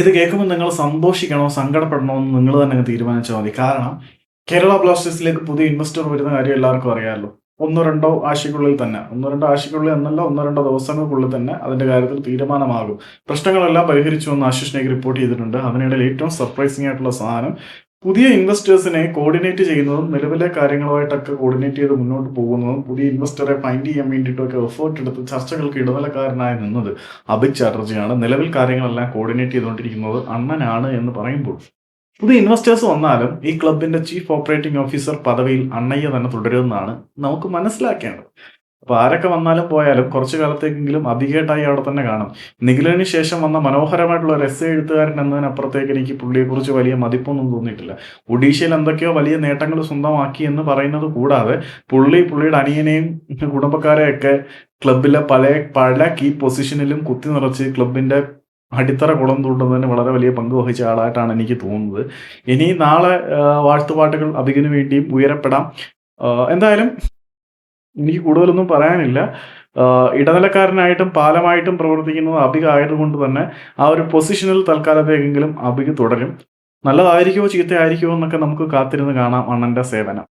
ഇത് കേൾക്കുമ്പോൾ നിങ്ങൾ സന്തോഷിക്കണോ സങ്കടപ്പെടണോ എന്ന് നിങ്ങൾ തന്നെ അങ്ങ് തീരുമാനിച്ചാൽ മതി. കാരണം കേരള ബ്ലാസ്റ്റേഴ്സിലേക്ക് പുതിയ ഇൻവെസ്റ്റർ വരുന്ന കാര്യം എല്ലാവർക്കും അറിയാമല്ലോ. ഒന്നോ രണ്ടോ ആഴ്ചയ്ക്കുള്ളിൽ തന്നെ, ഒന്നോ രണ്ടോ ആഴ്ചയ്ക്കുള്ളിൽ എന്നല്ല, ഒന്നോ രണ്ടോ ദിവസങ്ങൾക്കുള്ളിൽ തന്നെ അതിന്റെ കാര്യത്തിൽ തീരുമാനമാകും. പ്രശ്നങ്ങളെല്ലാം പരിഹരിച്ചു എന്ന് ആശിഷ് നായിക് റിപ്പോർട്ട് ചെയ്തിട്ടുണ്ട്. അതിനിടയിൽ ഏറ്റവും സർപ്രൈസിംഗ് ആയിട്ടുള്ള സാധനം, പുതിയ ഇൻവെസ്റ്റേഴ്സിനെ കോർഡിനേറ്റ് ചെയ്യുന്നതും നിലവിലെ കാര്യങ്ങളുമായിട്ടൊക്കെ കോർഡിനേറ്റ് ചെയ്ത് മുന്നോട്ട് പോകുന്നതും പുതിയ ഇൻവെസ്റ്ററെ ഫൈൻഡ് ചെയ്യാൻ വേണ്ടിയിട്ടൊക്കെ എഫേർട്ട് എടുത്ത് ചർച്ചകൾക്ക് ഇടനിലക്കാരനായി നിന്നത് അഭിജ് ചാറ്റർജിയാണ്. നിലവിൽ കാര്യങ്ങളെല്ലാം കോർഡിനേറ്റ് ചെയ്തുകൊണ്ടിരിക്കുന്നത് അണ്ണനാണ് എന്ന് പറയുമ്പോൾ, പുതിയ ഇൻവെസ്റ്റേഴ്സ് വന്നാലും ഈ ക്ലബിന്റെ ചീഫ് ഓപ്പറേറ്റിംഗ് ഓഫീസർ പദവിയിൽ അണ്ണയ്യ തന്നെ തുടരുമെന്നാണ് നമുക്ക് മനസ്സിലാക്കേണ്ടത്. അപ്പൊ ആരൊക്കെ വന്നാലും പോയാലും കുറച്ചു കാലത്തേക്കെങ്കിലും അഭികേട്ടായി അവിടെ തന്നെ കാണും. നിഖിലിന് ശേഷം വന്ന മനോഹരമായിട്ടുള്ള ഒരു എസ്സേ എഴുത്തുകാരൻ എന്നതിനപ്പുറത്തേക്ക് എനിക്ക് പുള്ളിയെക്കുറിച്ച് വലിയ മതിപ്പൊന്നും തോന്നിയിട്ടില്ല. ഒഡീഷയിൽ എന്തൊക്കെയോ വലിയ നേട്ടങ്ങൾ സ്വന്തമാക്കി എന്ന് പറയുന്നത് കൂടാതെ പുള്ളിയുടെ അനിയനെയും കുടുംബക്കാരെയൊക്കെ ക്ലബിലെ പല കീ പൊസിഷനിലും കുത്തി നിറച്ച് ക്ലബിന്റെ അടിത്തറ കുളം തൂണ്ടുന്നതിന് വളരെ വലിയ പങ്ക് വഹിച്ച ആളായിട്ടാണ് എനിക്ക് തോന്നുന്നത്. ഇനി നാളെ വാഴ്ത്തുപാട്ടുകൾ അഭിഗന് വേണ്ടിയും ഉയരപ്പെടാം. എന്തായാലും എനിക്ക് കൂടുതലൊന്നും പറയാനില്ല. ഇടനിലക്കാരനായിട്ടും പാലമായിട്ടും പ്രവർത്തിക്കുന്നത് അബിക ആയതുകൊണ്ട് തന്നെ ആ ഒരു പൊസിഷനിൽ തൽക്കാലത്തേക്കെങ്കിലും അബിക തുടരും. നല്ലതായിരിക്കുമോ ചീത്തയായിരിക്കുമോ എന്നൊക്കെ നമുക്ക് കാത്തിരുന്ന് കാണാം അണ്ണന്റെ സേവനം.